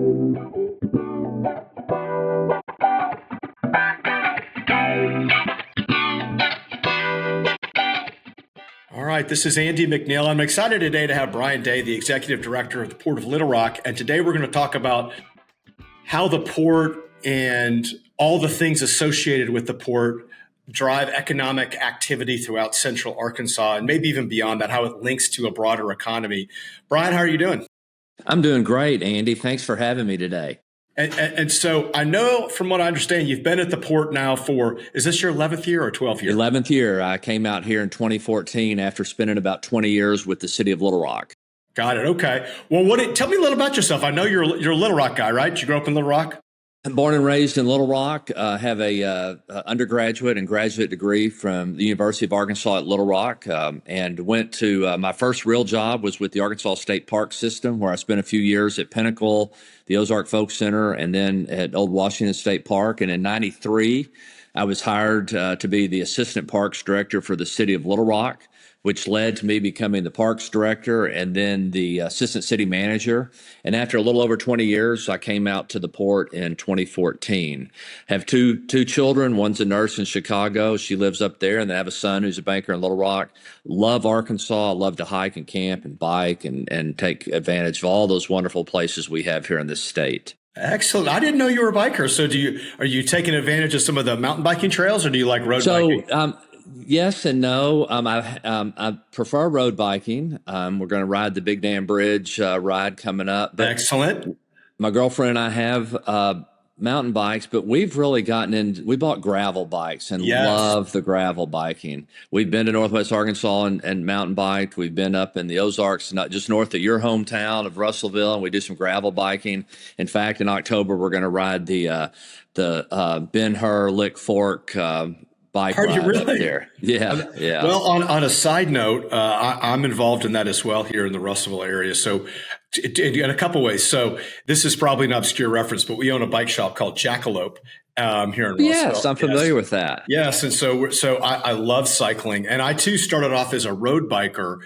All right, this is Andy McNeill. I'm excited today to have Bryan Day, the Executive Director of the Port of Little Rock. And today we're going to talk about how the port and all the things associated with the port drive economic activity throughout central Arkansas and maybe even beyond that, how it links to a broader economy. Bryan, how are you doing? I'm doing great, Andy. Thanks for having me today. And so I know from what I understand, you've been at the port now for, is this your 11th year or 12th year? 11th year. I came out here in 2014 after spending about 20 years with the city of Little Rock. Got it. Okay. Well, tell me a little about yourself. I know you're a Little Rock guy, right? Did you grow up in Little Rock? I'm born and raised in Little Rock. Have a undergraduate and graduate degree from the University of Arkansas at Little Rock, and went to my first real job was with the Arkansas State Park System, where I spent a few years at Pinnacle, the Ozark Folk Center, and then at Old Washington State Park. And in '93, I was hired to be the Assistant Parks Director for the city of Little Rock, which led to me becoming the Parks Director and then the Assistant City Manager. And after a little over 20 years, I came out to the port in 2014. Have two children. One's a nurse in Chicago. She lives up there. And I have a son who's a banker in Little Rock. Love Arkansas. Love to hike and camp and bike and take advantage of all those wonderful places we have here in this state. Excellent. I didn't know you were a biker. So are you taking advantage of some of the mountain biking trails, or do you like road biking? Yes and no. I prefer road biking. We're going to ride the Big Dam Bridge ride coming up. But excellent. My girlfriend and I have mountain bikes, but we've really we bought gravel bikes and love the gravel biking. We've been to Northwest Arkansas and mountain biked. We've been up in the Ozarks, not just north of your hometown of Russellville, and we do some gravel biking. In fact, in October, we're going to ride the Ben-Hur Lick Fork bike ride really? Up there. Yeah. Well, on a side note, I'm involved in that as well here in the Russellville area. So in a couple ways. So this is probably an obscure reference, but we own a bike shop called Jackalope here in Russellville. Yes, I'm familiar with that. Yes. And so I love cycling. And I too started off as a road biker.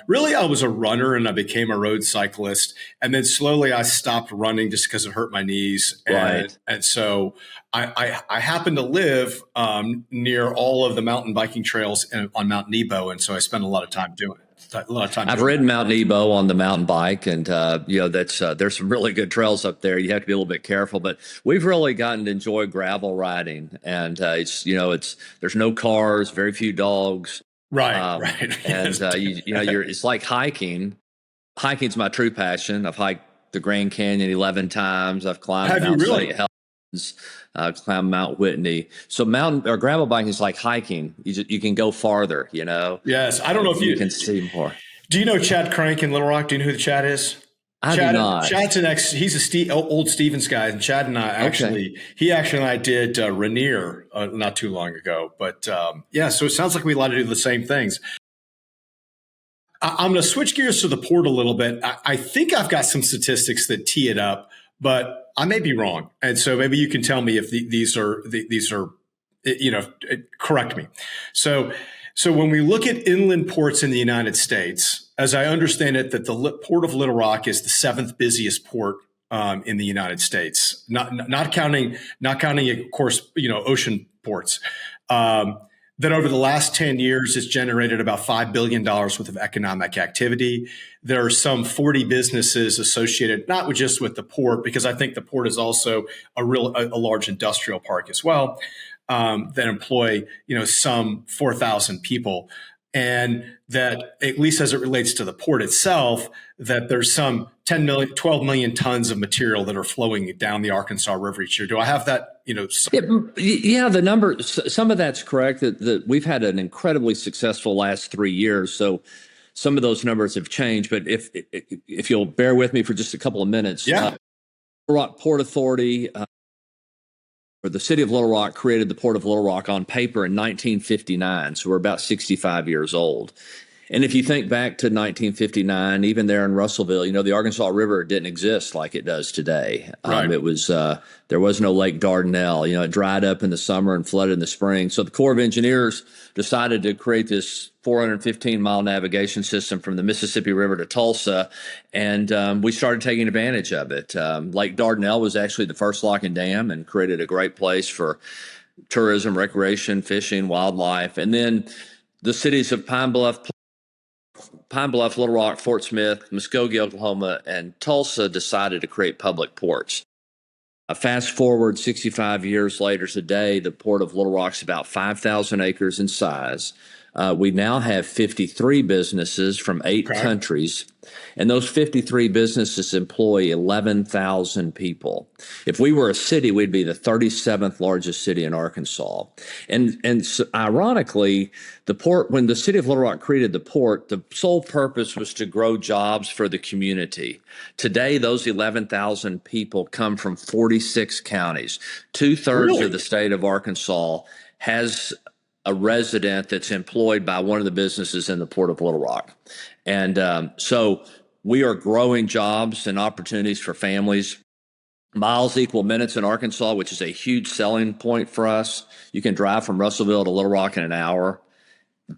Really, I was a runner and I became a road cyclist. And then slowly I stopped running just because it hurt my knees. Right. And so I happen to live near all of the mountain biking trails on Mount Nebo. And so I spend a lot of time doing it. I've ridden Mount Nebo on the mountain bike, and that's there's some really good trails up there. You have to be a little bit careful, but we've really gotten to enjoy gravel riding, and there's no cars, very few dogs. Right. And it's like hiking. Hiking's my true passion. I've hiked the Grand Canyon 11 times. I've climbed Mount St. Helens, climbed Mount Whitney. So mountain or gravel biking is like hiking. You can go farther. Yes, I don't know if you can see more. Do you know Chad Crank in Little Rock? Do you know who the Chad is? I do not. Chad's he's old Stevens guy, and Chad and I he and I did Rainier not too long ago. But so it sounds like we a lot to do the same things. I'm going to switch gears to the port a little bit. I think I've got some statistics that tee it up, but I may be wrong, and so maybe you can tell me if these are correct me. So when we look at inland ports in the United States, as I understand it, that the Port of Little Rock is the 7th busiest port in the United States, not counting, of course, ocean ports. That over the last 10 years has generated about $5 billion worth of economic activity. There are some 40 businesses associated, not just with the port, because I think the port is also a large industrial park as well, that employ, some 4,000 people. And that, at least as it relates to the port itself, that there's some 12 million tons of material that are flowing down the Arkansas River each year. Do I have that? Yeah, the number, some of that's correct. That we've had an incredibly successful last 3 years. So some of those numbers have changed. But if you'll bear with me for just a couple of minutes, Little Rock Port Authority, or the city of Little Rock, created the Port of Little Rock on paper in 1959. So we're about 65 years old. And if you think back to 1959, even there in Russellville, the Arkansas River didn't exist like it does today. Right. It was there was no Lake Dardanelle. It dried up in the summer and flooded in the spring. So the Corps of Engineers decided to create this 415-mile navigation system from the Mississippi River to Tulsa, and we started taking advantage of it. Lake Dardanelle was actually the first lock and dam and created a great place for tourism, recreation, fishing, wildlife, and then the cities of Pine Bluff, Little Rock, Fort Smith, Muskogee, Oklahoma, and Tulsa decided to create public ports. Fast forward 65 years later today, the Port of Little Rock's about 5,000 acres in size. We now have 53 businesses from 8 countries, and those 53 businesses employ 11,000 people. If we were a city, we'd be the 37th largest city in Arkansas. And so, ironically, the port, when the city of Little Rock created the port, the sole purpose was to grow jobs for the community. Today, those 11,000 people come from 46 counties. 2/3 of the state of Arkansas has a resident that's employed by one of the businesses in the Port of Little Rock. And so we are growing jobs and opportunities for families. Miles equal minutes in Arkansas, which is a huge selling point for us. You can drive from Russellville to Little Rock in an hour.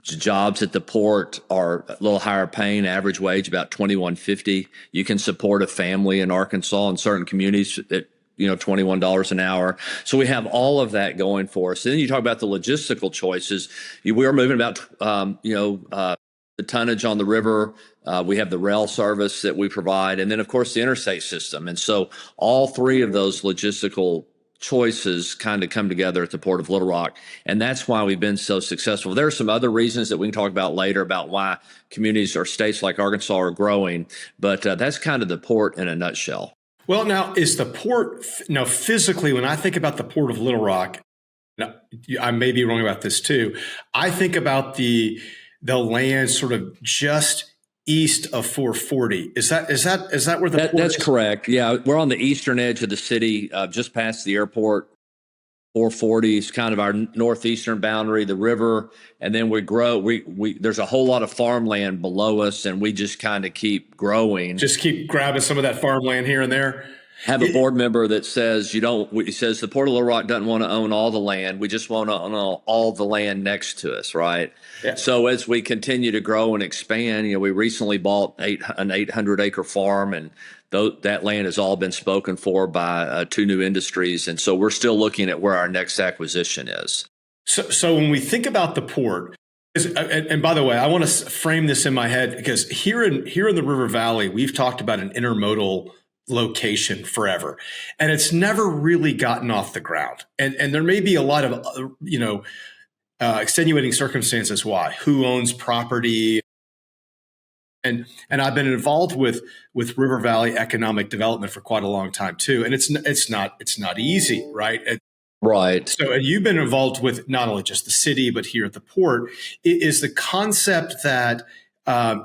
Jobs at the port are a little higher paying, average wage about $21.50. You can support a family in Arkansas in certain communities at $21 an hour. So we have all of that going for us. And then you talk about the logistical choices. We are moving about, the tonnage on the river. We have the rail service that we provide. And then, of course, the interstate system. And so all three of those logistical choices kind of come together at the Port of Little Rock. And that's why we've been so successful. There are some other reasons that we can talk about later about why communities or states like Arkansas are growing. But that's kind of the port in a nutshell. Well, now is the port, now physically, when I think about the Port of Little Rock, now, I may be wrong about this too. I think about the land sort of just east of 440. Is that where the port That's is? correct. Yeah, we're on the eastern edge of the city, just past the airport. 440 is kind of our northeastern boundary, the river, and then we grow. There's a whole lot of farmland below us, and we just kind of keep growing. Just keep grabbing some of that farmland here and there. Have a board member that says he says the Port of Little Rock doesn't want to own all the land. We just want to own all the land next to us, right? Yeah. So as we continue to grow and expand, we recently bought an 800-acre farm, and that land has all been spoken for by 2 new industries. And so we're still looking at where our next acquisition is. So when we think about the port, and by the way, I want to frame this in my head because here in the River Valley, we've talked about an intermodal location forever, and it's never really gotten off the ground. And there may be a lot of extenuating circumstances why. Who owns property? And I've been involved with River Valley economic development for quite a long time too, and it's not easy, right? Right. So you've been involved with not only just the city but here at the port. Is the concept that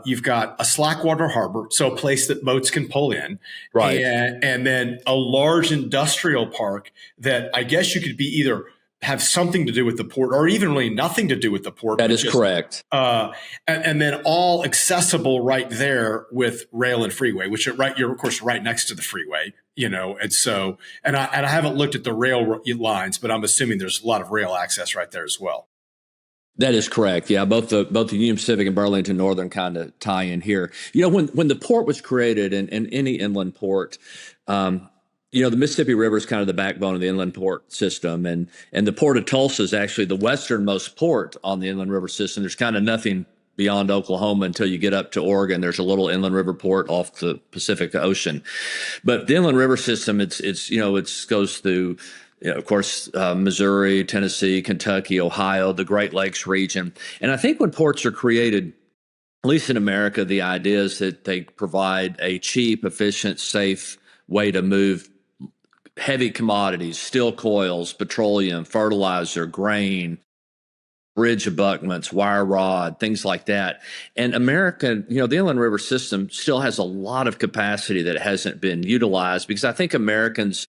you've got a slackwater harbor, so a place that boats can pull in, right, and then a large industrial park that I guess you could be either have something to do with the port or even really nothing to do with the port. That is correct. And then all accessible right there with rail and freeway, which you're of course right next to the freeway, and so and I haven't looked at the rail lines, but I'm assuming there's a lot of rail access right there as well. That is correct. Yeah, both the Union Pacific and Burlington Northern kind of tie in here. When the port was created, and any inland port, the Mississippi River is kind of the backbone of the inland port system, and the Port of Tulsa is actually the westernmost port on the inland river system. There's kind of nothing beyond Oklahoma until you get up to Oregon. There's a little inland river port off the Pacific Ocean, but the inland river system, it goes through. Of course, Missouri, Tennessee, Kentucky, Ohio, the Great Lakes region. And I think when ports are created, at least in America, the idea is that they provide a cheap, efficient, safe way to move heavy commodities, steel coils, petroleum, fertilizer, grain, bridge abutments, wire rod, things like that. And America, the inland river system still has a lot of capacity that hasn't been utilized because I think Americans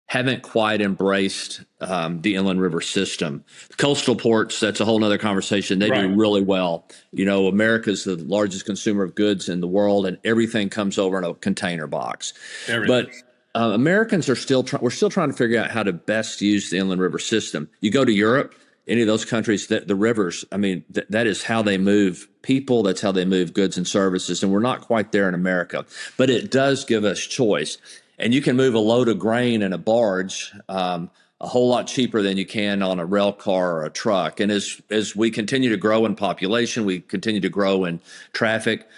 haven't quite embraced the inland river system. Coastal ports, that's a whole nother conversation. They do Right. really well. You know, America's the largest consumer of goods in the world, and everything comes over in a container box. Everything. But Americans are we're still trying to figure out how to best use the inland river system. You go to Europe, any of those countries, that the rivers, I mean, that is how they move people. That's how they move goods and services. And we're not quite there in America, but it does give us choice. And you can move a load of grain in a barge a whole lot cheaper than you can on a rail car or a truck. And as we continue to grow in population, we continue to grow in traffic,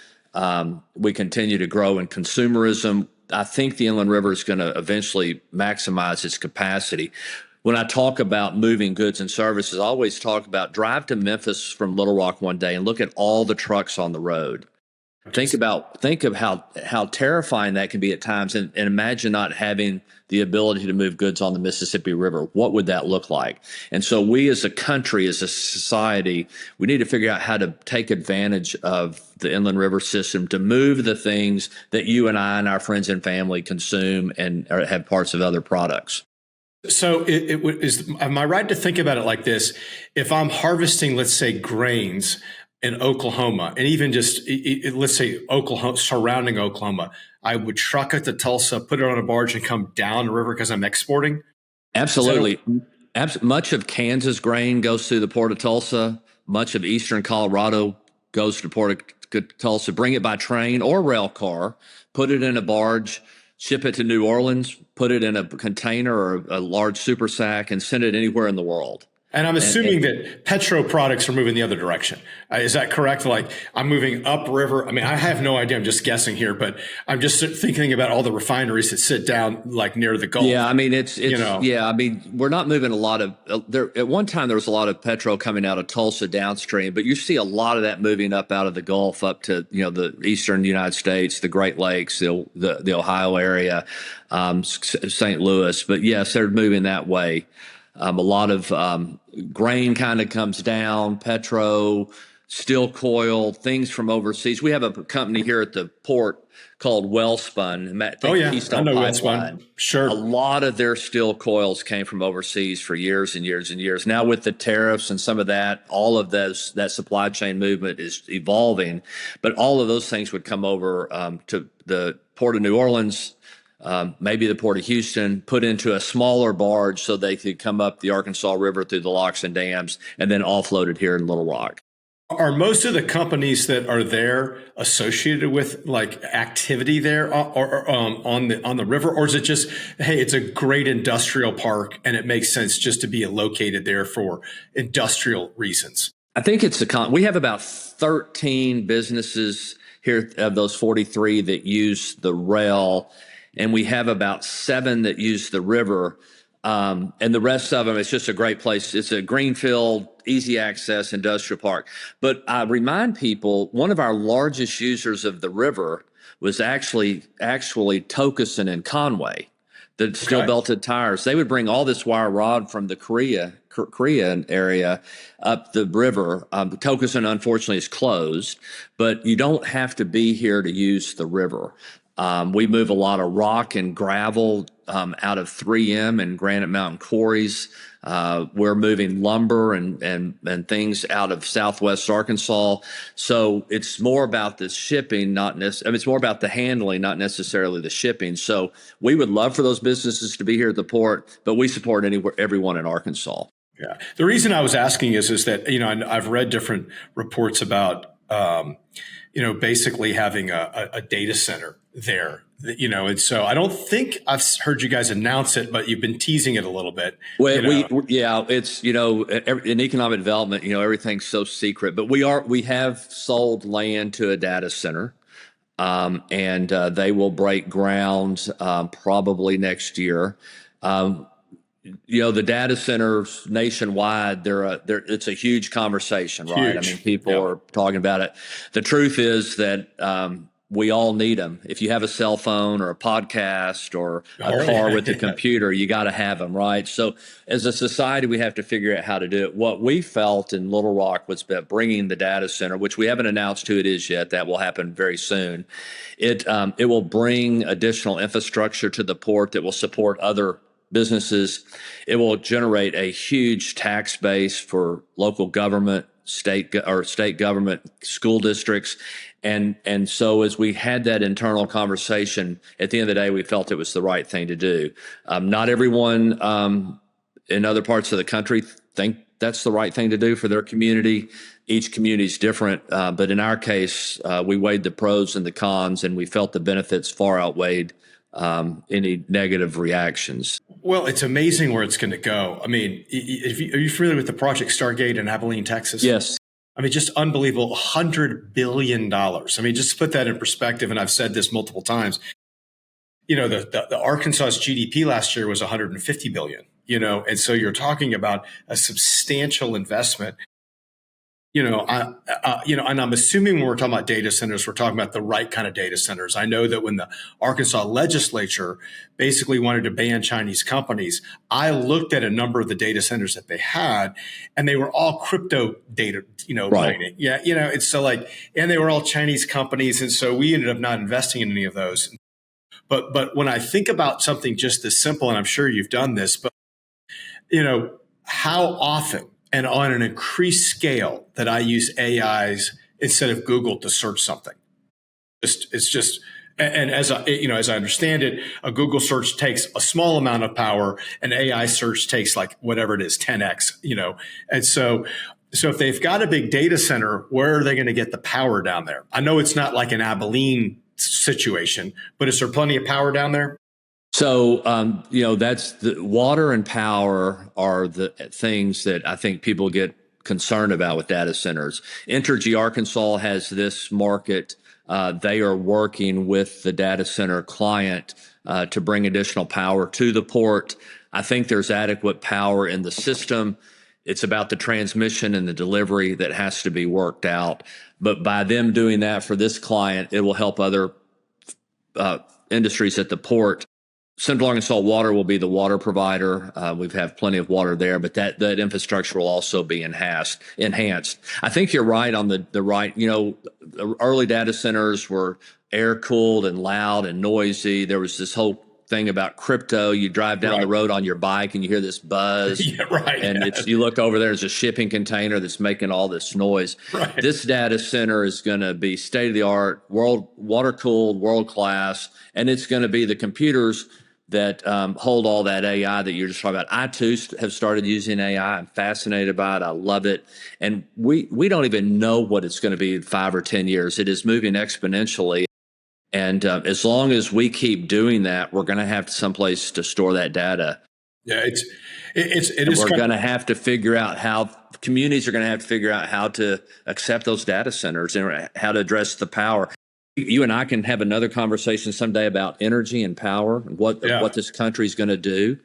we continue to grow in consumerism. I think the inland river is going to eventually maximize its capacity. When I talk about moving goods and services, I always talk about drive to Memphis from Little Rock one day and look at all the trucks on the road. Think of how terrifying that can be at times, and imagine not having the ability to move goods on the Mississippi River. What would that look like? And so we as a country, as a society, we need to figure out how to take advantage of the inland river system to move the things that you and I and our friends and family consume and have parts of other products. So am I right to think about it like this? If I'm harvesting, let's say, grains in Oklahoma, and even just let's say Oklahoma, surrounding Oklahoma, I would truck it to Tulsa, put it on a barge, and come down the river because I'm exporting. Absolutely. Much of Kansas grain goes through the port of Tulsa. Much of eastern Colorado goes to the port of Tulsa. Bring it by train or rail car, put it in a barge, ship it to New Orleans, put it in a container or a large super sack, and send it anywhere in the world. And I'm assuming that petro products are moving the other direction. Is that correct? Like I'm moving upriver. I mean, I have no idea. I'm just guessing here, but I'm just thinking about all the refineries that sit down like near the Gulf. Yeah, I mean, yeah, I mean, we're not moving a lot of there. At one time, there was a lot of petro coming out of Tulsa downstream, but you see a lot of that moving up out of the Gulf up to, the eastern United States, the Great Lakes, the Ohio area, St. Louis. But yes, they're moving that way. A lot of grain kind of comes down, petro, steel coil, things from overseas. We have a company here at the port called Wellspun. Oh yeah, Keystone I know Pipeline. Wellspun. Sure. A lot of their steel coils came from overseas for years and years and years. Now with the tariffs and some of that, all of that supply chain movement is evolving. But all of those things would come over to the port of New Orleans, maybe the port of Houston, put into a smaller barge so they could come up the Arkansas River through the locks and dams and then offloaded here in Little Rock. Are most of the companies that are there associated with like activity there or on the river, or is it just, hey, it's a great industrial park and it makes sense just to be located there for industrial reasons? I think it's we have about 13 businesses here of those 43 that use the rail, and we have about 7 that use the river. And the rest of them, it's just a great place. It's a greenfield, easy access industrial park. But I remind people, one of our largest users of the river was actually Tokuson and Conway, the steel belted tires. They would bring all this wire rod from the Korean area up the river. Tokuson, unfortunately, is closed, but you don't have to be here to use the river. We move a lot of rock and gravel out of 3M and Granite Mountain quarries. We're moving lumber and things out of Southwest Arkansas. So it's more about the shipping, it's more about the handling, not necessarily the shipping. So we would love for those businesses to be here at the port, but we support everyone in Arkansas. Yeah. The reason I was asking is that, I've read different reports about, basically having a data center there, and so I don't think I've heard you guys announce it, but you've been teasing it a little bit. Well, it's, in economic development, everything's so secret, but we have sold land to a data center, and they will break ground probably next year. The data centers nationwide, it's a huge conversation, right? Huge. I mean, people are talking about it. The truth is that we all need them. If you have a cell phone or a podcast or a car with a computer, you got to have them, right? So as a society, we have to figure out how to do it. What we felt in Little Rock was about bringing the data center, which we haven't announced who it is yet. That will happen very soon. It will bring additional infrastructure to the port that will support other businesses. It will generate a huge tax base for local government, state government, school districts. And so as we had that internal conversation, at the end of the day, we felt it was the right thing to do. Not everyone in other parts of the country think that's the right thing to do for their community. Each community is different, but in our case, we weighed the pros and the cons, and we felt the benefits far outweighed any negative reactions. Well, it's amazing where it's going to go. I mean, are you familiar with the Project Stargate in Abilene, Texas? Yes. I mean, just unbelievable, $100 billion. I mean, just to put that in perspective, and I've said this multiple times, the Arkansas's GDP last year was $150 billion, and so you're talking about a substantial investment. And I'm assuming when we're talking about data centers, we're talking about the right kind of data centers. I know that when the Arkansas legislature basically wanted to ban Chinese companies, I looked at a number of the data centers that they had, and they were all crypto data, Right. mining. Yeah, it's so and they were all Chinese companies, and so we ended up not investing in any of those. But when I think about something just as simple, and I'm sure you've done this, but how often and on an increased scale that I use AIs instead of Google to search something. And as I understand it, a Google search takes a small amount of power, an AI search takes like whatever it is, 10x, And so if they've got a big data center, where are they going to get the power down there? I know it's not like an Abilene situation, but is there plenty of power down there? So, that's the water and power are the things that I think people get concerned about with data centers. Entergy Arkansas has this market. They are working with the data center client to bring additional power to the port. I think there's adequate power in the system. It's about the transmission and the delivery that has to be worked out. But by them doing that for this client, it will help other industries at the port. Central Arkansas Water will be the water provider. We have plenty of water there, but that infrastructure will also be enhanced. I think you're right on the right. The early data centers were air cooled and loud and noisy. There was this whole thing about crypto. You drive down the road on your bike and you hear this buzz. Yeah, right. And you look over there, there's a shipping container that's making all this noise. Right. This data center is going to be state of the art, water cooled, world class, and it's going to be the computers that hold all that AI that you're just talking about. I too have started using AI. I'm fascinated by it. I love it. And we don't even know what it's going to be in 5 or 10 years. It is moving exponentially. And as long as we keep doing that, we're going to have someplace to store that data. Yeah, it is. We're going to have to figure out how communities are going to have to figure out how to accept those data centers and how to address the power. You and I can have another conversation someday about energy and power and what this country is going to do.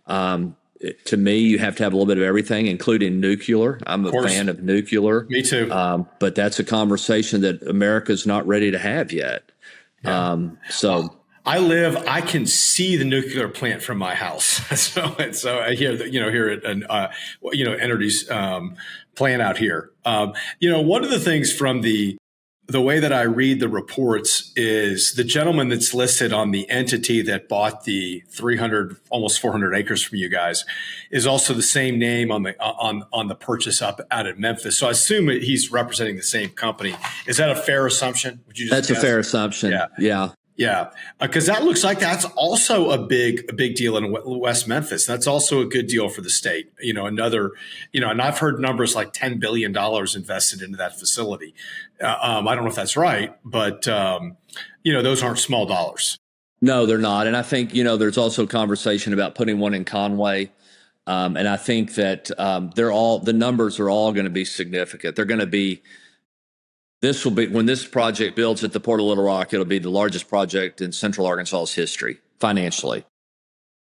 To me, you have to have a little bit of everything, including nuclear. I'm a fan of nuclear. Me too. But that's a conversation that America's not ready to have yet. Yeah. I can see the nuclear plant from my house. So I hear that, here at Energy's plant out here. One of the things from the way that I read the reports is the gentleman that's listed on the entity that bought the 300, almost 400 acres from you guys is also the same name on the purchase up out at Memphis. So I assume he's representing the same company. Is that a fair assumption? Would you just That's guess? a fair assumption. Yeah. Yeah, because that looks like that's also a big deal in West Memphis. That's also a good deal for the state. And I've heard numbers like $10 billion invested into that facility. I don't know if that's right, but those aren't small dollars. No, they're not. And I think there's also conversation about putting one in Conway. And I think that the numbers are all going to be significant. They're going to be. This will be, when this project builds at the Port of Little Rock, it'll be the largest project in Central Arkansas's history, financially.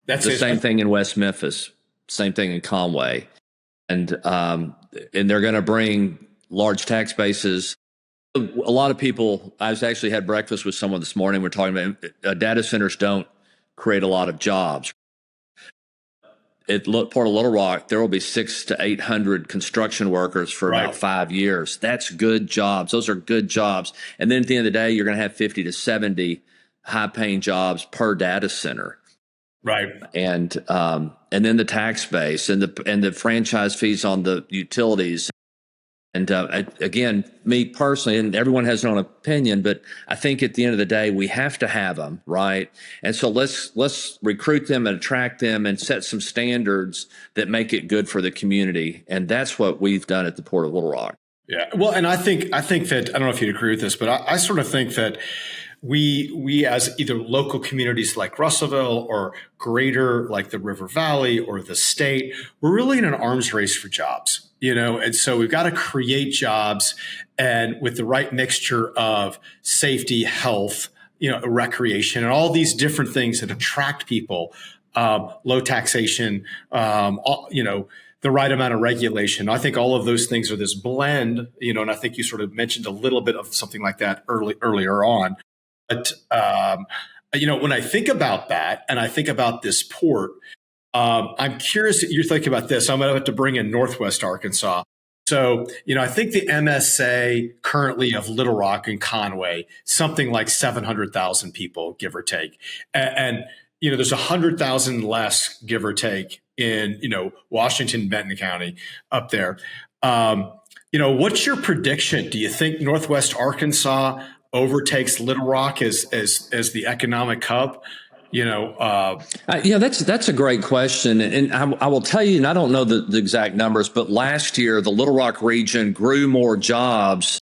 That's the same thing in West Memphis, same thing in Conway. And they're going to bring large tax bases. A lot of people, I actually had breakfast with someone this morning. We're talking about data centers don't create a lot of jobs. At Port of Little Rock, there will be 600 to 800 construction workers for about 5 years. That's good jobs. Those are good jobs. And then at the end of the day, you're going to have 50 to 70 high-paying jobs per data center. Right. And then the tax base and the franchise fees on the utilities. And again, me personally, and everyone has their own opinion, but I think at the end of the day, we have to have them, right? And so let's recruit them and attract them and set some standards that make it good for the community. And that's what we've done at the Port of Little Rock. Yeah. Well, and I think that, I don't know if you'd agree with this, but I sort of think that we as either local communities like Russellville or greater like the River Valley or the state, we're really in an arms race for jobs, and so we've got to create jobs, and with the right mixture of safety, health, recreation, and all these different things that attract people, low taxation, the right amount of regulation. I think all of those things are this blend, and I think you sort of mentioned a little bit of something like that earlier on. But, when I think about that and I think about this port, I'm curious that you're thinking about this. I'm going to have to bring in Northwest Arkansas. So, I think the MSA currently of Little Rock and Conway, something like 700,000 people, give or take. And there's 100,000 less, give or take, in, Washington, Benton County up there. What's your prediction? Do you think Northwest Arkansas overtakes Little Rock as the economic hub? That's a great question. And I will tell you, and I don't know the exact numbers, but last year, the Little Rock region grew more jobs,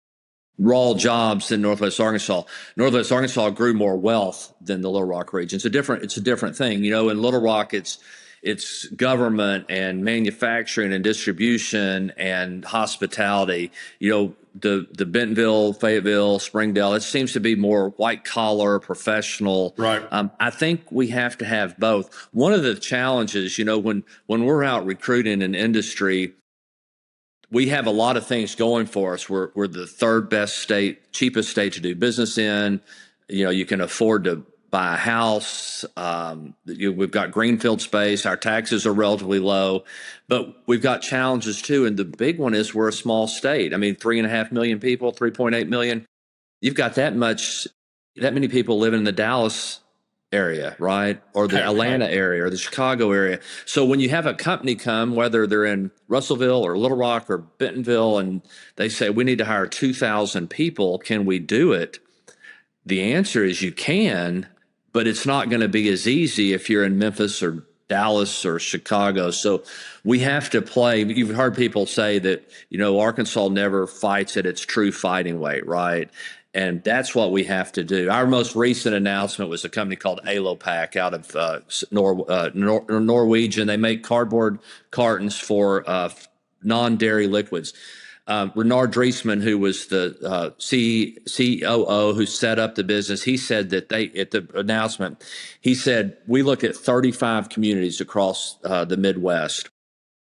raw jobs, than Northwest Arkansas. Northwest Arkansas grew more wealth than the Little Rock region. It's a different thing. In Little Rock, it's government and manufacturing and distribution and hospitality. The Bentonville, Fayetteville, Springdale, it seems to be more white collar, professional. Right. I think we have to have both. One of the challenges, when we're out recruiting an industry, we have a lot of things going for us. We're the third best state, cheapest state to do business in. You can afford to buy a house. We've got greenfield space. Our taxes are relatively low, but we've got challenges too. And the big one is we're a small state. I mean, 3.5 million people, 3.8 million. You've got that many people living in the Dallas area, right? Or the Atlanta area or the Chicago area. So when you have a company come, whether they're in Russellville or Little Rock or Bentonville, and they say, we need to hire 2,000 people, can we do it? The answer is you can, but it's not going to be as easy if you're in Memphis or Dallas or Chicago. So we have to play. You've heard people say that, Arkansas never fights at its true fighting weight, right? And that's what we have to do. Our most recent announcement was a company called Alopac out of Norwegian. They make cardboard cartons for non-dairy liquids. Renard Driesman, who was the COO who set up the business, he said that at the announcement, he said, we look at 35 communities across the Midwest.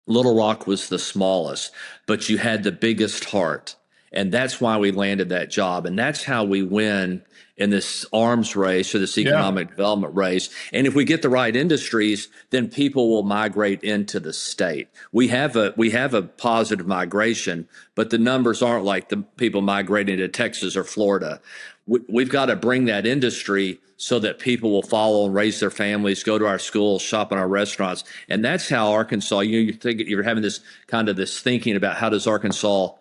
Little Rock was the smallest, but you had the biggest heart. And that's why we landed that job. And that's how we win in this arms race or this economic development race. And if we get the right industries, then people will migrate into the state. We have a positive migration, but the numbers aren't like the people migrating to Texas or Florida. We've got to bring that industry so that people will follow and raise their families, go to our schools, shop in our restaurants. And that's how Arkansas, you think you're having this thinking about how does Arkansas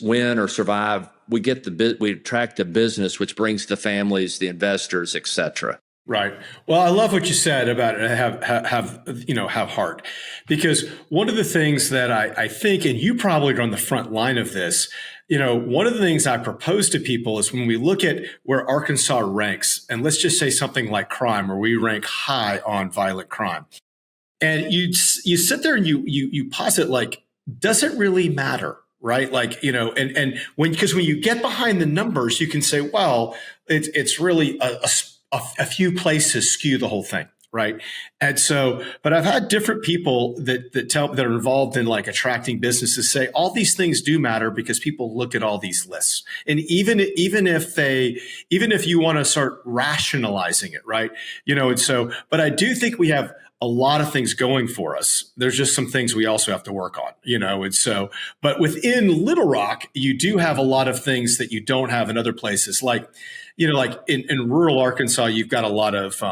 win or survive. We attract the business, which brings the families, the investors, et cetera. Right. Well, I love what you said about it. Have heart, because one of the things that I think, and you probably are on the front line of this, one of the things I propose to people is when we look at where Arkansas ranks, and let's just say something like crime, where we rank high on violent crime, and you sit there and you posit, like, does it really matter? Right. Like, and because when you get behind the numbers, you can say, well, it's really a few places skew the whole thing. Right. And so, but I've had different people that are involved in like attracting businesses say all these things do matter because people look at all these lists. And even if you want to start rationalizing it, right. And so, but I do think we have a lot of things going for us. There's just some things we also have to work on, and so, but within Little Rock, you do have a lot of things that you don't have in other places. Like, like in rural Arkansas, you've got a lot of,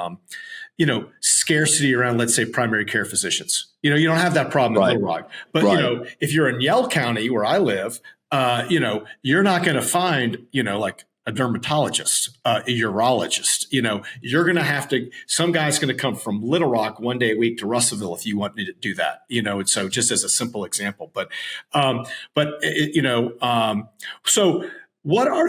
scarcity around, let's say, primary care physicians. You don't have that problem in Right. Little Rock. But, Right. If you're in Yell County, where I live, you're not going to find, like a dermatologist, a urologist. You're going to have to, some guy's going to come from Little Rock one day a week to Russellville if you want me to do that, and so just as a simple example. So what are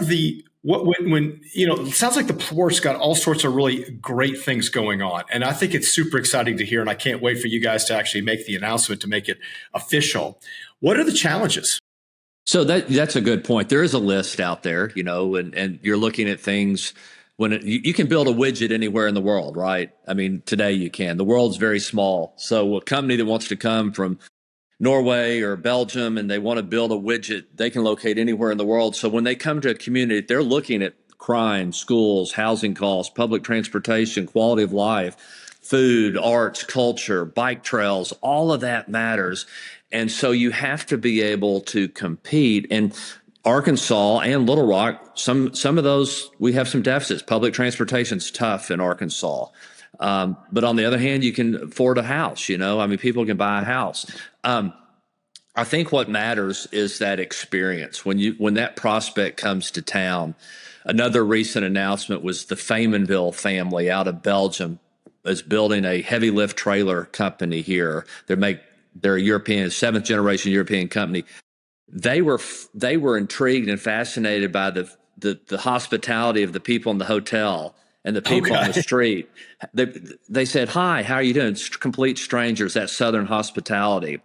when it sounds like the port's got all sorts of really great things going on. And I think it's super exciting to hear. And I can't wait for you guys to actually make the announcement to make it official. What are the challenges? So that's a good point. There is a list out there, and you're looking at things when you can build a widget anywhere in the world, right? I mean, today you can. The world's very small. So a company that wants to come from Norway or Belgium and they want to build a widget, they can locate anywhere in the world. So when they come to a community, they're looking at crime, schools, housing costs, public transportation, quality of life, food, arts, culture, bike trails, all of that matters. And so you have to be able to compete. And Arkansas and Little Rock, some of those, we have some deficits. Public transportation's tough in Arkansas. But on the other hand, you can afford a house, people can buy a house. I think what matters is that experience. When that prospect comes to town, another recent announcement was the Faymanville family out of Belgium is building a heavy lift trailer company here. They're a European, 7th generation European company. They were intrigued and fascinated by the hospitality of the people in the hotel and the people on the street. They said, "Hi, how are you doing?" It's complete strangers, that Southern hospitality.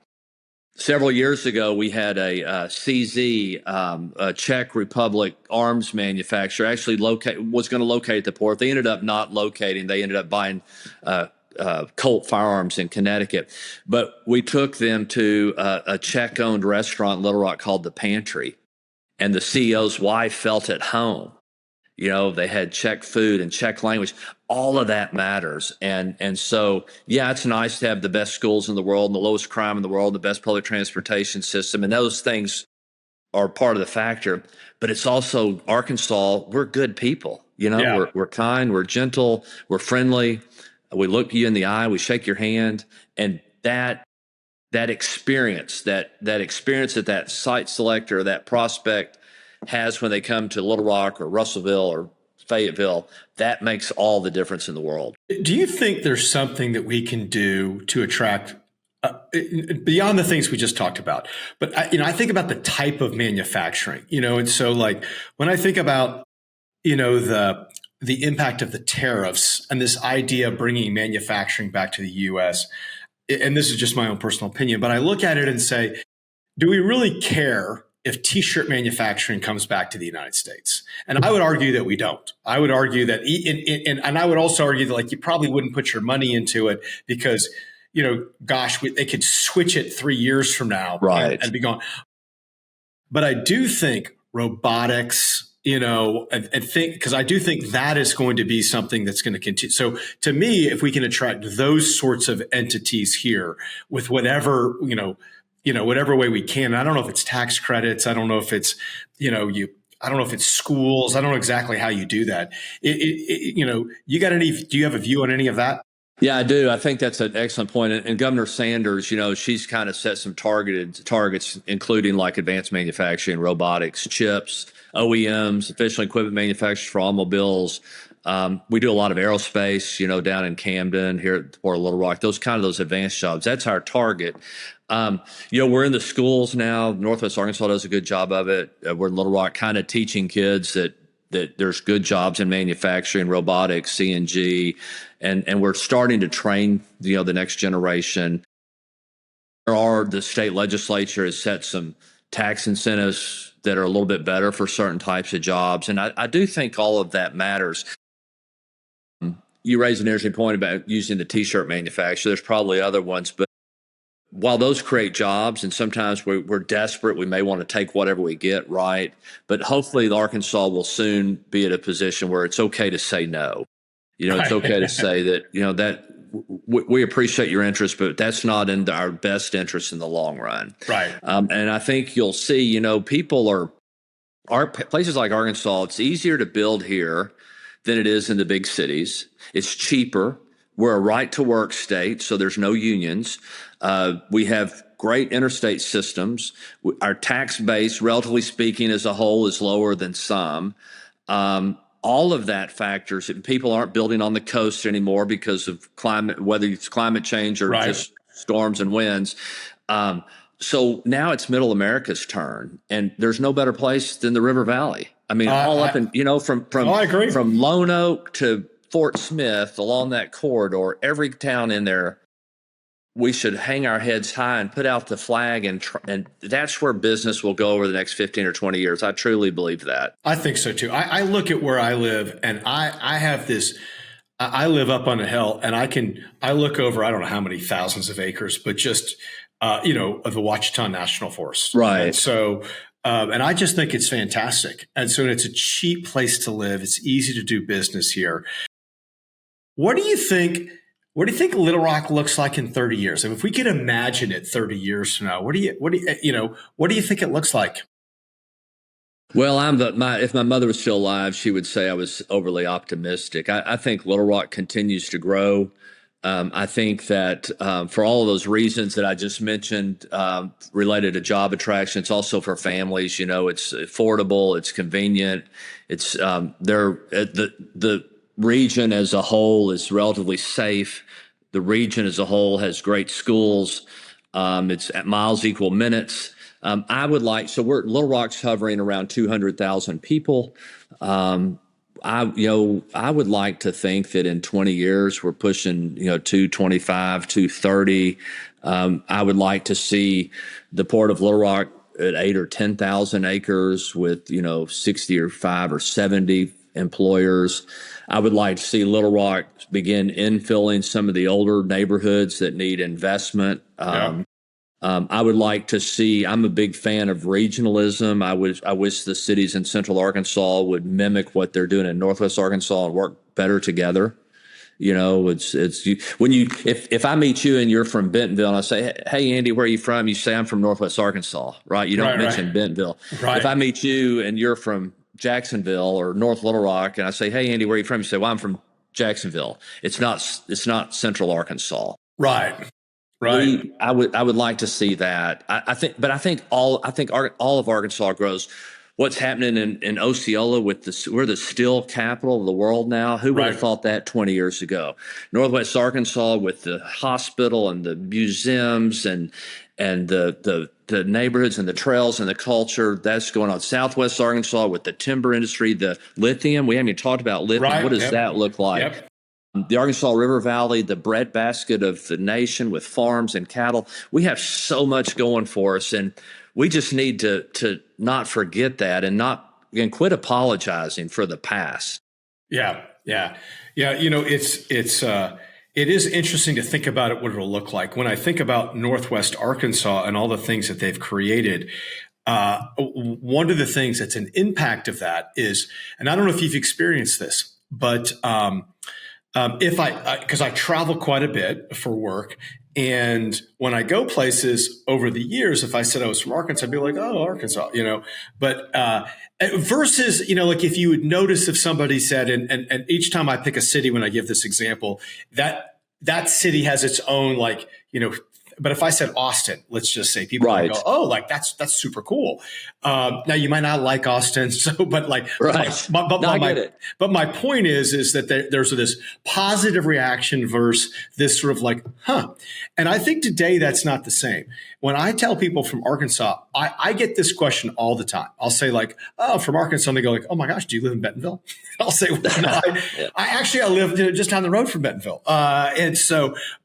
Several years ago, we had a CZ, a Czech Republic arms manufacturer, actually was going to locate at the port. They ended up not locating. They ended up buying Colt firearms in Connecticut. But we took them to a Czech-owned restaurant in Little Rock called The Pantry, and the CEO's wife felt at home. They had Czech food and Czech language. All of that matters. And so, it's nice to have the best schools in the world and the lowest crime in the world, the best public transportation system. And those things are part of the factor. But it's also Arkansas. We're good people. We're kind, we're gentle, we're friendly. We look you in the eye, we shake your hand. And that experience, that experience that site selector, that prospect has when they come to Little Rock or Russellville or Fayetteville, that makes all the difference in the world. Do you think there's something that we can do to attract beyond the things we just talked about? But I think about the type of manufacturing, and so like when I think about the impact of the tariffs and this idea of bringing manufacturing back to the U.S., and this is just my own personal opinion, but I look at it and say, do we really care if T-shirt manufacturing comes back to the United States? And I would argue that we don't. I would argue that, and I would also argue that like you probably wouldn't put your money into it because, they could switch it 3 years from now, right, and be gone. But I do think robotics, and think, because I do think that is going to be something that's going to continue. So to me, if we can attract those sorts of entities here with whatever, whatever way we can. I don't know if it's tax credits. I don't know if it's, I don't know if it's schools. I don't know exactly how you do that. Do you have a view on any of that? Yeah, I do. I think that's an excellent point. And Governor Sanders, she's kind of set some targets, including like advanced manufacturing, robotics, chips, OEMs, official equipment manufacturers for automobiles. We do a lot of aerospace, down in Camden, here at Port of Little Rock, those advanced jobs. That's our target. We're in the schools now. Northwest Arkansas does a good job of it. We're in Little Rock kind of teaching kids that there's good jobs in manufacturing, robotics, CNG, and we're starting to train, the next generation. The state legislature has set some tax incentives that are a little bit better for certain types of jobs. And I do think all of that matters. You raised an interesting point about using the T-shirt manufacturer. There's probably other ones, but while those create jobs, and sometimes we're desperate, we may want to take whatever we get, right? But hopefully Arkansas will soon be at a position where it's okay to say no. It's okay to say that, that we appreciate your interest, but that's not in our best interest in the long run. Right. And I think you'll see, people are places like Arkansas, it's easier to build here than it is in the big cities. It's cheaper. We're a right to work state, so there's no unions. We have great interstate systems. Our tax base, relatively speaking, as a whole, is lower than some. All of that factors. People aren't building on the coast anymore because of climate, whether it's climate change or Right. just storms and winds. So now it's Middle America's turn, and there's no better place than the River Valley. I mean, I agree. from Lone Oak to Fort Smith, along that corridor, every town in there, we should hang our heads high and put out the flag, and that's where business will go over the next 15 or 20 years. I truly believe that. I think so too. I look at where I live, and I have this. I live up on a hill, and I look over, I don't know how many thousands of acres, but just of the Ouachita National Forest. Right. And so, and I just think it's fantastic. And so it's a cheap place to live. It's easy to do business here. What do you think? What do you think Little Rock looks like in 30 years? I mean, if we could imagine it 30 years from now, what do you think it looks like? Well, if my mother was still alive, she would say I was overly optimistic. I think Little Rock continues to grow. I think that for all of those reasons that I just mentioned, related to job attraction, it's also for families. It's affordable, it's convenient. It's the region as a whole is relatively safe. The region as a whole has great schools. It's at miles equal minutes. Little Rock's hovering around 200,000 people. I would like to think that in 20 years we're pushing 225, 230. I would like to see the Port of Little Rock at 8 or 10,000 acres with 65 or 70 employers. I would like to see Little Rock begin infilling some of the older neighborhoods that need investment. I would like to see. I'm a big fan of regionalism. I wish the cities in Central Arkansas would mimic what they're doing in Northwest Arkansas and work better together. If I meet you and you're from Bentonville and I say, "Hey, Andy, where are you from?" You say, "I'm from Northwest Arkansas," right? You don't mention Bentonville. Right. If I meet you and you're from Jacksonville or North Little Rock and I say, "Hey, Andy, where are you from?" You say, "Well, I'm from Jacksonville." It's not Central Arkansas. Right. Right. I would like to see that. I think all of Arkansas grows. What's happening in Osceola we're the steel capital of the world now. Who would have thought that 20 years ago? Northwest Arkansas with the hospital and the museums and the neighborhoods and the trails and the culture that's going on. Southwest Arkansas with the timber industry, the lithium. We haven't even talked about lithium. Right. What does that look like? Yep. The Arkansas River Valley, the breadbasket of the nation with farms and cattle. We have so much going for us, and we just need to not forget that and quit apologizing for the past. Yeah. It is interesting to think about it, what it'll look like. When I think about Northwest Arkansas and all the things that they've created, one of the things that's an impact of that is, and I don't know if you've experienced this, but because I travel quite a bit for work, and when I go places over the years, if I said I was from Arkansas, I'd be like, "Oh, Arkansas," But versus, like if you would notice if somebody said, and each time I pick a city when I give this example, that city has its own But if I said Austin, let's just say, people would go, "Oh, that's super cool." Now you might not like Austin, but my point is that there's this positive reaction versus this sort of and I think today that's not the same. When I tell people from Arkansas, I get this question all the time. I'll say "Oh, from Arkansas," and they go "Oh my gosh, do you live in Bentonville?" I'll say, "Well, no, I live just down the road from Bentonville,"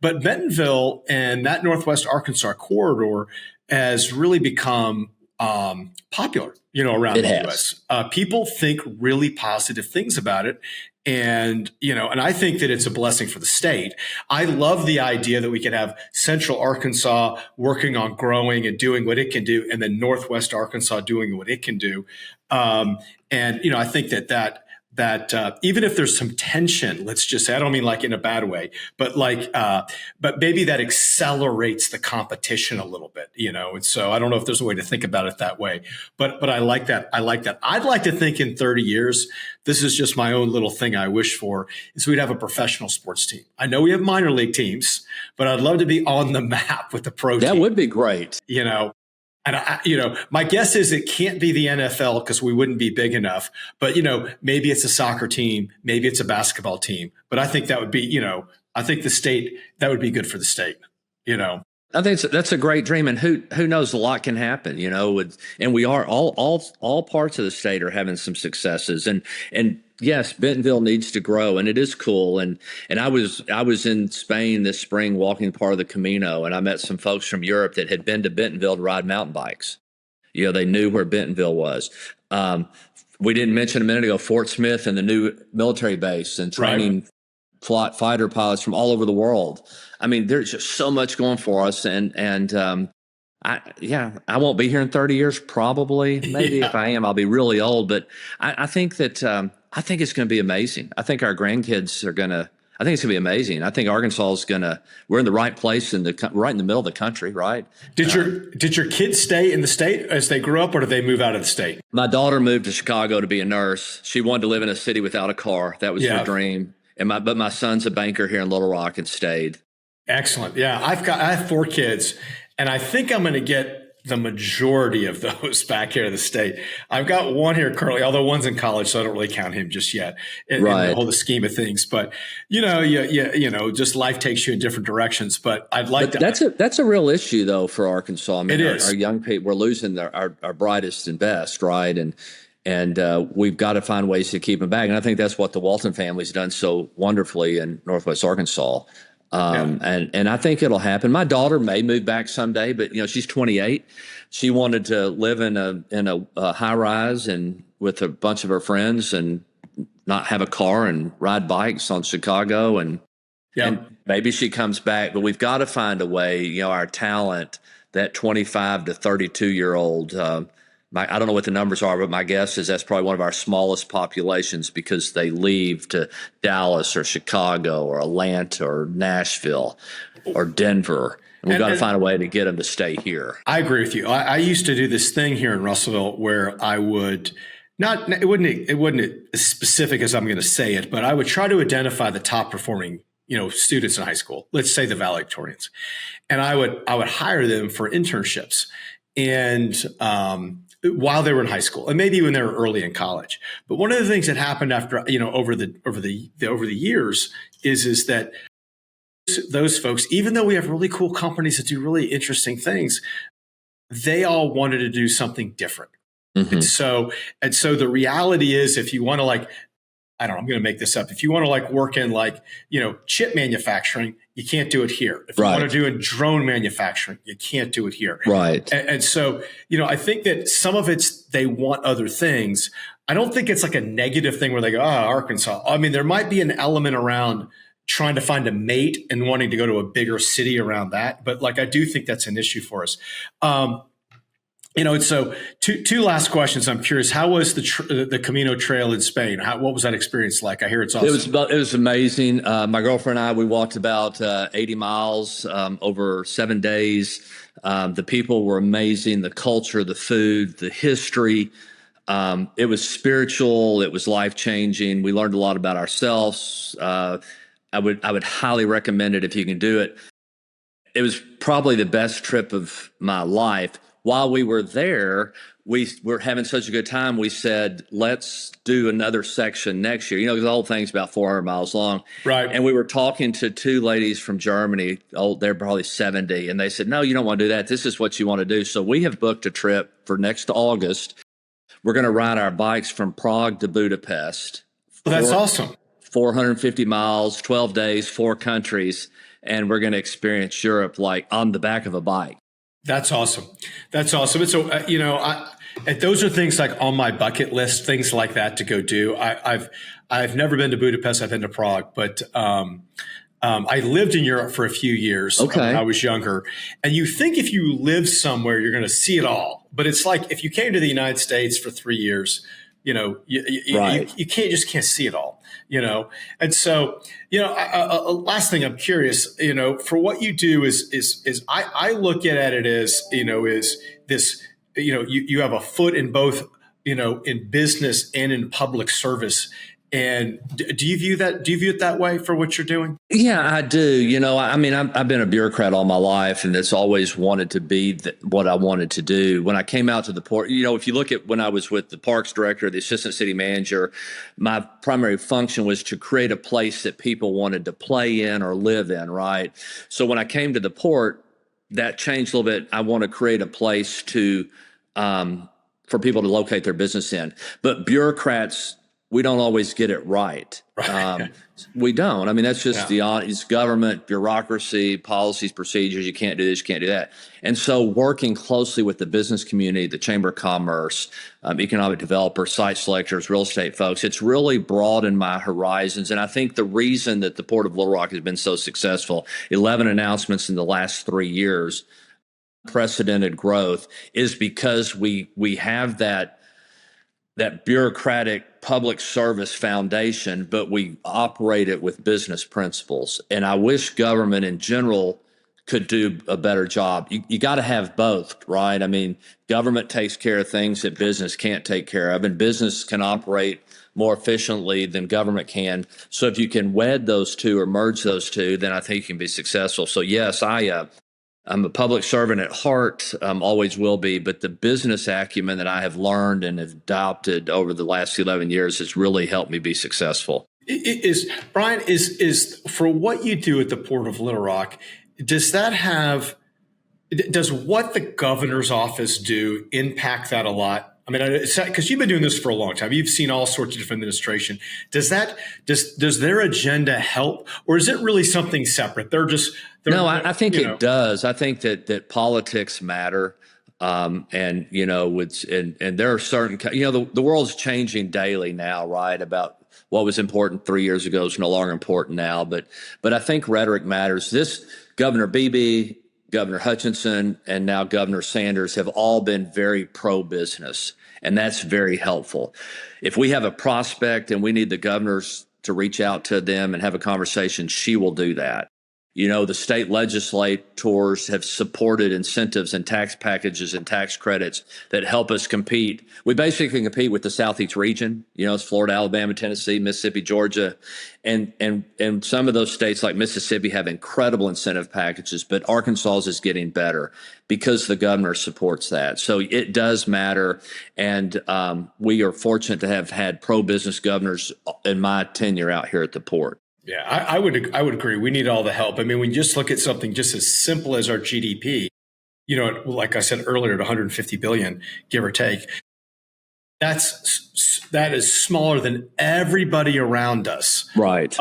but Bentonville and that Northwest Arkansas corridor has really become popular, around the U.S. People think really positive things about it. And I think that it's a blessing for the state. I love the idea that we could have Central Arkansas working on growing and doing what it can do, and then Northwest Arkansas doing what it can do. I think that even if there's some tension, let's just say, I don't mean like in a bad way, but but maybe that accelerates the competition a little bit, And so I don't know if there's a way to think about it that way, but I like that. I like that. I'd like to think in 30 years, this is just my own little thing I wish for, is we'd have a professional sports team. I know we have minor league teams, but I'd love to be on the map with the pro team. That would be great. And my guess is it can't be the NFL because we wouldn't be big enough. But maybe it's a soccer team, maybe it's a basketball team. But I think that would be, I think that would be good for the state. I think that's a great dream, and who knows, a lot can happen. And we are all parts of the state are having some successes, and yes, Bentonville needs to grow, and it is cool. And I was in Spain this spring walking part of the Camino, and I met some folks from Europe that had been to Bentonville to ride mountain bikes. They knew where Bentonville was. We didn't mention a minute ago Fort Smith and the new military base and training fighter pilots from all over the world. I mean, there's just so much going for us, and I won't be here in 30 years, probably. Maybe if I am, I'll be really old. But I think that I think it's going to be amazing. I think our grandkids are going to. I think it's going to be amazing. I think Arkansas is going to. We're in the right place right in the middle of the country, right? Did your kids stay in the state as they grew up, or did they move out of the state? My daughter moved to Chicago to be a nurse. She wanted to live in a city without a car. That was her dream. But my son's a banker here in Little Rock and stayed. Excellent. Yeah, I have 4 kids, and I think I'm going to get the majority of those back here to the state. I've got one here currently, although one's in college, so I don't really count him just yet in the whole scheme of things. But just life takes you in different directions. But I'd like to. That's a real issue though for Arkansas. I mean, it is. Our young people, we're losing our brightest and best, right? And we've got to find ways to keep them back. And I think that's what the Walton family's done so wonderfully in Northwest Arkansas. And I think it'll happen. My daughter may move back someday, but she's 28. She wanted to live in a high rise and with a bunch of her friends and not have a car and ride bikes on Chicago. And maybe she comes back, but we've got to find a way, our talent, that 25 to 32-year-old, I don't know what the numbers are, but my guess is that's probably one of our smallest populations because they leave to Dallas or Chicago or Atlanta or Nashville or Denver. And we've got to find a way to get them to stay here. I agree with you. I used to do this thing here in Russellville where I would it wasn't as specific as I'm going to say it, but I would try to identify the top performing students in high school. Let's say the valedictorians, and I would hire them for internships. And while they were in high school, and maybe when they were early in college. But one of the things that happened after over the years is that those folks, even though we have really cool companies that do really interesting things, they all wanted to do something different. Mm-hmm. And so the reality is, if you want to I'm going to make this up. If you want to work in chip manufacturing, you can't do it here. If you want to do in drone manufacturing, you can't do it here. Right. And so, I think that some of they want other things. I don't think it's a negative thing where they go, Arkansas. I mean, there might be an element around trying to find a mate and wanting to go to a bigger city around that. But I do think that's an issue for us. So two last questions. I'm curious, how was the Camino Trail in Spain? What was that experience like? I hear it's awesome. It was amazing. My girlfriend and I, we walked about 80 miles over 7 days. The people were amazing. The culture, the food, the history. It was spiritual. It was life-changing. We learned a lot about ourselves. I would highly recommend it if you can do it. It was probably the best trip of my life. While we were there, we were having such a good time. We said, let's do another section next year. Because the whole thing's about 400 miles long. Right. And we were talking to 2 ladies from Germany. They're probably 70. And they said, no, you don't want to do that. This is what you want to do. So we have booked a trip for next August. We're going to ride our bikes from Prague to Budapest. Well, that's awesome. 450 miles, 12 days, 4 countries. And we're going to experience Europe on the back of a bike. That's awesome. That's awesome. And so, those are things on my bucket list, things like that to go do. I've never been to Budapest. I've been to Prague, but I lived in Europe for a few years when I was younger. And you think if you live somewhere, you're going to see it all. But it's if you came to the United States for 3 years, Right. you can't see it all, And so, last thing I'm curious, for what you do is I look at it as, is this, you have a foot in both, in business and in public service. And do you view it that way for what you're doing? Yeah, I do. I mean, I've been a bureaucrat all my life, and it's always wanted to be what I wanted to do. When I came out to the port, if you look at when I was with the parks director, the assistant city manager, my primary function was to create a place that people wanted to play in or live in, right? So when I came to the port, that changed a little bit. I want to create a place for people to locate their business in. But bureaucrats, we don't always get it right. We don't. I mean, that's just it's government, bureaucracy, policies, procedures. You can't do this, you can't do that. And so working closely with the business community, the Chamber of Commerce, economic developers, site selectors, real estate folks, it's really broadened my horizons. And I think the reason that the Port of Little Rock has been so successful, 11 announcements in the last 3 years, unprecedented growth, is because we have that bureaucratic public service foundation, but we operate it with business principles. And I wish government in general could do a better job. You got to have both, right? I mean, government takes care of things that business can't take care of, and business can operate more efficiently than government can. So if you can wed those two or merge those two, then I think you can be successful. So yes, I'm a public servant at heart, always will be, but the business acumen that I have learned and have adopted over the last 11 years has really helped me be successful. Bryan, is for what you do at the Port of Little Rock, does what the governor's office do impact that a lot? I mean, because you've been doing this for a long time, you've seen all sorts of different administration. Does their agenda help, or is it really something separate? I think it does. I think that politics matter, and there are certain, the world's changing daily now, right? About what was important 3 years ago is no longer important now, but I think rhetoric matters. This Governor Beebe, Governor Hutchinson, and now Governor Sanders have all been very pro-business, and that's very helpful. If we have a prospect and we need the governors to reach out to them and have a conversation, she will do that. The state legislators have supported incentives and tax packages and tax credits that help us compete. We basically compete with the Southeast region. It's Florida, Alabama, Tennessee, Mississippi, Georgia. And some of those states like Mississippi have incredible incentive packages, but Arkansas is getting better because the governor supports that. So it does matter. And we are fortunate to have had pro-business governors in my tenure out here at the port. Yeah, I would agree. We need all the help. I mean, when you just look at something just as simple as our GDP, like I said earlier, at 150 billion, give or take, that is smaller than everybody around us. Right.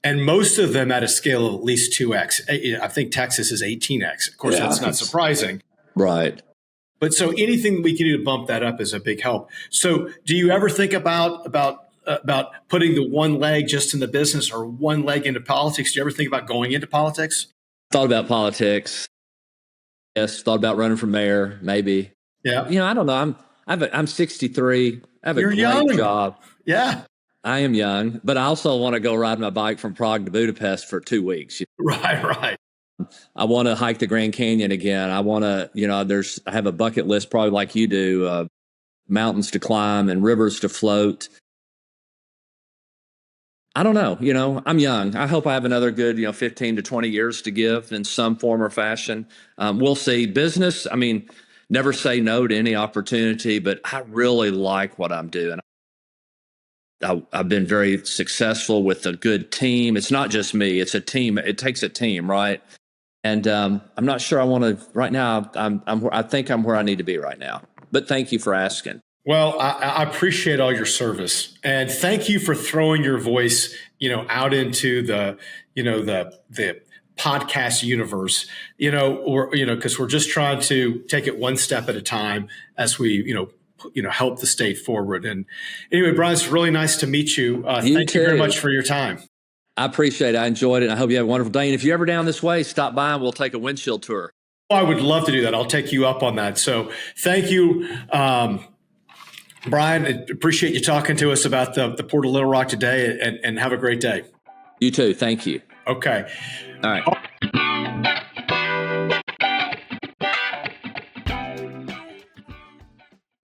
And most of them at a scale of at least 2x. I think Texas is 18x. Of course, that's not surprising. Right. But so anything we can do to bump that up is a big help. So do you ever think about putting the one leg just in the business or one leg into politics? Do you ever think about going into politics? Thought about politics. Yes. Thought about running for mayor, maybe. Yeah. I don't know. I'm 63. I have a great job. Yeah. I am young, but I also want to go ride my bike from Prague to Budapest for 2 weeks. Right. I want to hike the Grand Canyon again. I want to, I have a bucket list, probably like you do, mountains to climb and rivers to float. I don't know. I'm young. I hope I have another good, 15 to 20 years to give in some form or fashion. We'll see. Business, I mean, never say no to any opportunity, but I really like what I'm doing. I've been very successful with a good team. It's not just me. It's a team. It takes a team, right? And I'm not sure I want to right now. I think I'm where I need to be right now. But thank you for asking. Well, I appreciate all your service, and thank you for throwing your voice, out into the podcast universe, because we're just trying to take it one step at a time as we, help the state forward. And anyway, Bryan, it's really nice to meet you. Thank you very much for your time. I appreciate it. I enjoyed it. I hope you have a wonderful day. And if you're ever down this way, stop by and we'll take a windshield tour. I would love to do that. I'll take you up on that. So thank you, Bryan. I appreciate you talking to us about the Port of Little Rock today, and have a great day. You too. Thank you. Okay. All right.